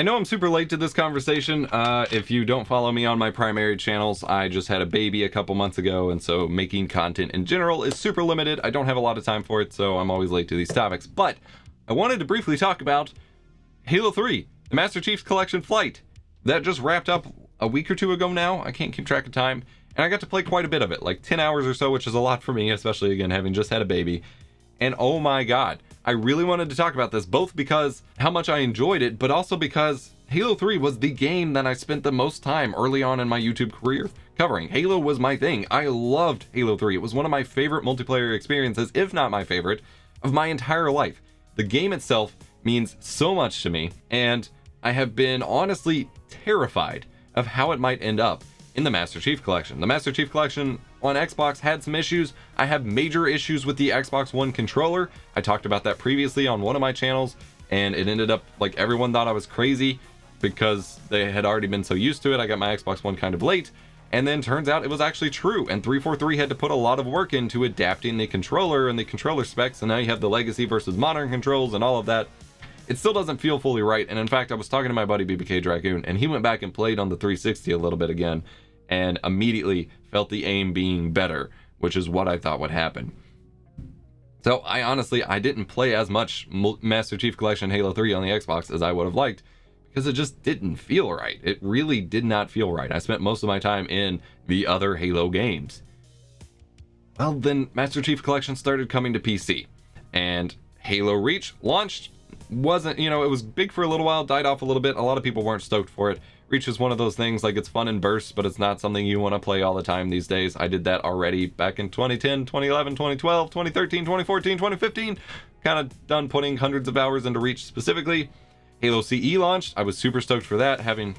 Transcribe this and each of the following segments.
I know I'm super late to this conversation. If you don't follow me on my primary channels, I just had a baby a couple months ago, and so making content in general is super limited. I don't have a lot of time for it, so I'm always late to these topics. But I wanted to briefly talk about Halo 3, the Master Chief's Collection flight. That just wrapped up a week or two ago now. I can't keep track of time. And I got to play quite a bit of it, like 10 hours or so, which is a lot for me, especially, again, having just had a baby. And oh my god, I really wanted to talk about this, both because how much I enjoyed it, but also because Halo 3 was the game that I spent the most time early on in my YouTube career covering. Halo was my thing. I loved Halo 3. It was one of my favorite multiplayer experiences, if not my favorite, of my entire life. The game itself means so much to me, and I have been honestly terrified of how it might end up in the Master Chief Collection. The Master Chief Collection on Xbox had some issues. I have major issues with the Xbox One controller. I talked about that previously on one of my channels, and it ended up like everyone thought I was crazy because they had already been so used to it. I got my Xbox One kind of late, and then turns out it was actually true, and 343 had to put a lot of work into adapting the controller and the controller specs, and now you have the legacy versus modern controls and all of that. It still doesn't feel fully right, and in fact, I was talking to my buddy BBK Dragoon, and he went back and played on the 360 a little bit again, and immediately felt the aim being better, which is what I thought would happen. So I didn't play as much Master Chief Collection Halo 3 on the Xbox as I would have liked, because it just didn't feel right. It really did not feel right. I spent most of my time in the other Halo games. Well, then Master Chief Collection started coming to PC, and Halo Reach launched. Wasn't, it was big for a little while, died off a little bit. A lot of people weren't stoked for it. Reach is one of those things, like, it's fun in bursts, but it's not something you want to play all the time these days. I did that already back in 2010, 2011, 2012, 2013, 2014, 2015. Kind of done putting hundreds of hours into Reach specifically. Halo CE launched. I was super stoked for that, having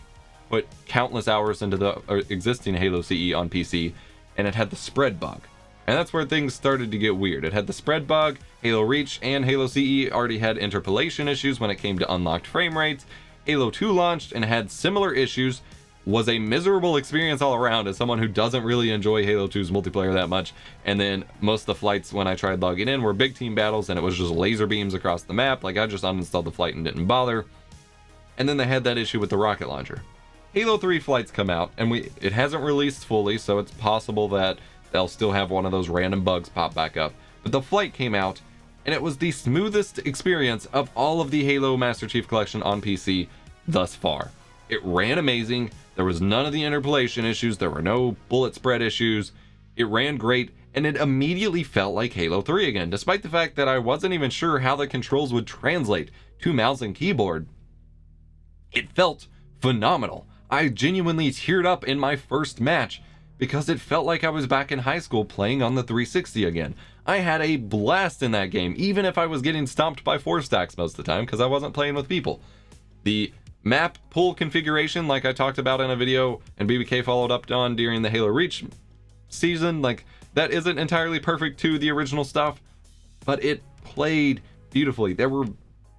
put countless hours into the existing Halo CE on PC, and it had the spread bug. And that's where things started to get weird. It had the spread bug. Halo Reach and Halo CE already had interpolation issues when it came to unlocked frame rates. Halo 2 launched and had similar issues. Was a miserable experience all around as someone who doesn't really enjoy Halo 2's multiplayer that much. And then most of the flights when I tried logging in were big team battles, and it was just laser beams across the map. Like, I just uninstalled the flight and didn't bother. And then they had that issue with the rocket launcher. Halo 3 flights come out, and it hasn't released fully, so it's possible that they'll still have one of those random bugs pop back up. But the flight came out, and it was the smoothest experience of all of the Halo Master Chief Collection on PC thus far. It ran amazing. There was none of the interpolation issues. There were no bullet spread issues. It ran great, and it immediately felt like Halo 3 again, despite the fact that I wasn't even sure how the controls would translate to mouse and keyboard. It felt phenomenal. I genuinely teared up in my first match because it felt like I was back in high school playing on the 360 again. I had a blast in that game, even if I was getting stomped by 4 stacks most of the time because I wasn't playing with people. The map pool configuration, like I talked about in a video and BBK followed up on during the Halo Reach season, like, that isn't entirely perfect to the original stuff, but it played beautifully. There were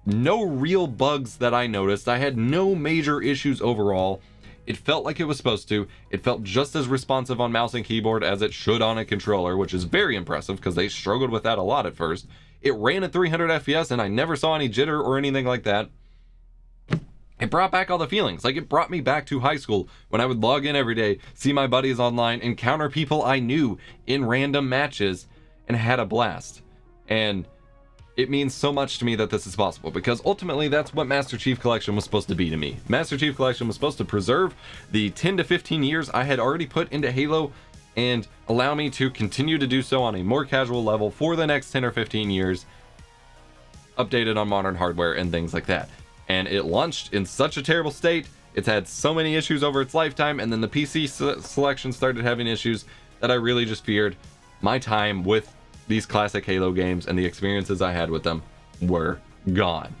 no real bugs that I noticed. I had no major issues overall. It felt like it was supposed to. It felt just as responsive on mouse and keyboard as it should on a controller, which is very impressive because they struggled with that a lot at first. It ran at 300 FPS and I never saw any jitter or anything like that. It brought back all the feelings. Like, it brought me back to high school when I would log in every day, see my buddies online, encounter people I knew in random matches, and had a blast. And it means so much to me that this is possible, because ultimately that's what Master Chief Collection was supposed to be to me. Master Chief Collection was supposed to preserve the 10 to 15 years I had already put into Halo and allow me to continue to do so on a more casual level for the next 10 or 15 years, updated on modern hardware and things like that. And it launched in such a terrible state. It's had so many issues over its lifetime, and then the PC selection started having issues that I really just feared my time with these classic Halo games and the experiences I had with them were gone.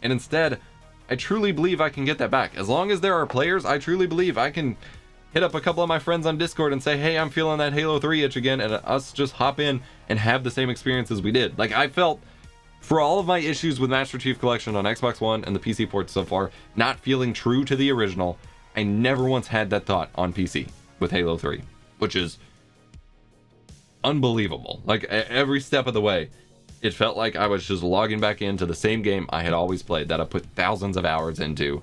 And instead, I truly believe I can get that back. As long as there are players, I truly believe I can hit up a couple of my friends on Discord and say, hey, I'm feeling that Halo 3 itch again, and us just hop in and have the same experience as we did. Like, I felt, for all of my issues with Master Chief Collection on Xbox One and the PC ports so far, not feeling true to the original, I never once had that thought on PC with Halo 3, which is unbelievable. Like, every step of the way, it felt like I was just logging back into the same game I had always played, that I put thousands of hours into,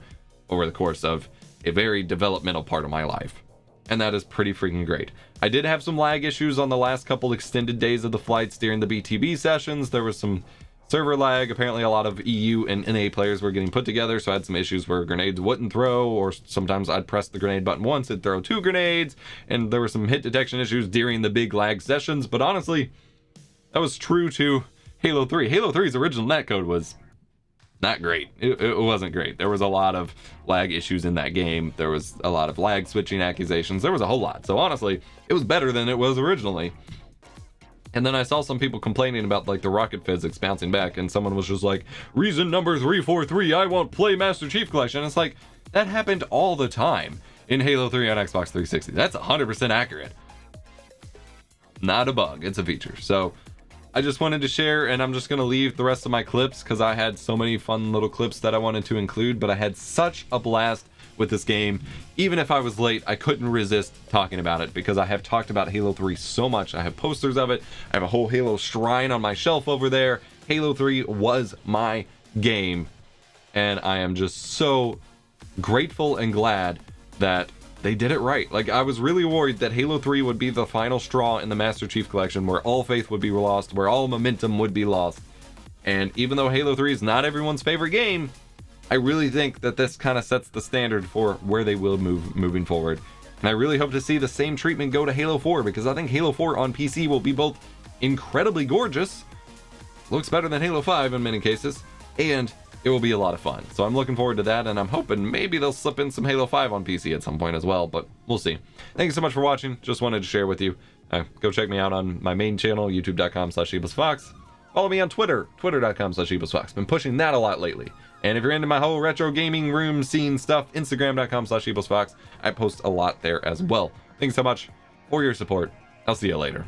over the course of a very developmental part of my life. And that is pretty freaking great. I did have some lag issues on the last couple extended days of the flights during the BTB sessions. There was some server lag. Apparently a lot of EU and NA players were getting put together, so I had some issues where grenades wouldn't throw, or sometimes I'd press the grenade button once, it'd throw 2 grenades, and there were some hit detection issues during the big lag sessions. But honestly, that was true to Halo 3. Halo 3's original netcode was not great. It wasn't great. There was a lot of lag issues in that game. There was a lot of lag switching accusations. There was a whole lot. So honestly, it was better than it was originally. And then I saw some people complaining about like the rocket physics bouncing back, and someone was just like, reason number 343, I won't play Master Chief Collection. It's like, that happened all the time in Halo 3 on Xbox 360. That's 100% accurate. Not a bug, it's a feature. So I just wanted to share, and I'm just going to leave the rest of my clips because I had so many fun little clips that I wanted to include, but I had such a blast with this game. Even if I was late, I couldn't resist talking about it because I have talked about Halo 3 so much. I have posters of it. I have a whole Halo shrine on my shelf over there. Halo 3 was my game, and I am just so grateful and glad that they did it right. Like, I was really worried that Halo 3 would be the final straw in the Master Chief Collection, where all faith would be lost, where all momentum would be lost. And even though Halo 3 is not everyone's favorite game, I really think that this kind of sets the standard for where they will move moving forward. And I really hope to see the same treatment go to Halo 4, because I think Halo 4 on PC will be both incredibly gorgeous, looks better than Halo 5 in many cases, and it will be a lot of fun. So I'm looking forward to that, and I'm hoping maybe they'll slip in some Halo 5 on PC at some point as well, but we'll see. Thank you so much for watching. Just wanted to share with you. Go check me out on my main channel, youtube.com/sheeplessfox. Follow me on Twitter, twitter.com/sheeplessfox. Been pushing that a lot lately. And if you're into my whole retro gaming room scene stuff, instagram.com/sheeplessfox. I post a lot there as well. Thanks so much for your support. I'll see you later.